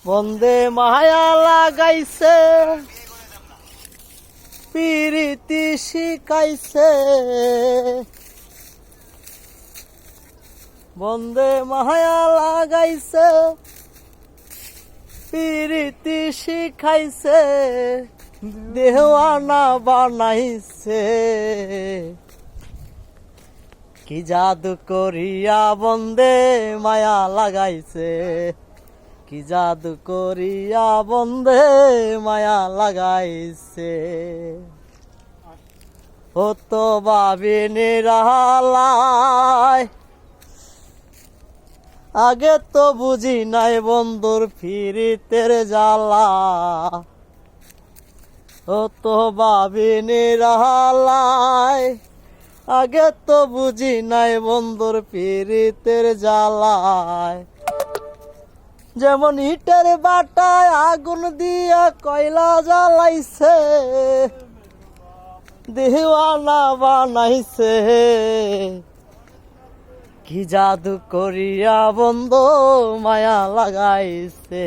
বন্দে মায়া লাগাইছে, পিরিতি শিখাইছে। বন্দে মায়া লাগাইছে, পিরিতি শিখাইছে, দেওয়ানা বানাইছে। কি জাদু করিয়া বন্দে মায়া লাগাইছে, কি জাদু করিয়া বন্দে মায়া লাগাইছে। ও তো ভাবি নিরালায়, আগে তো বুঝি নাই বন্ধুর ফিরিতের জ্বালা। ও তো ভাবি নিরালায়, আগে তো বুঝি নাই বন্ধুর ফিরিতের জ্বালায়। যেমন ইটের বাটায় আগুন দিয়া কয়লা জ্বালাইছে, দেওয়ানা বানাইছে। কি জাদু করিয়া বন্ধু মায়া লাগাইছে।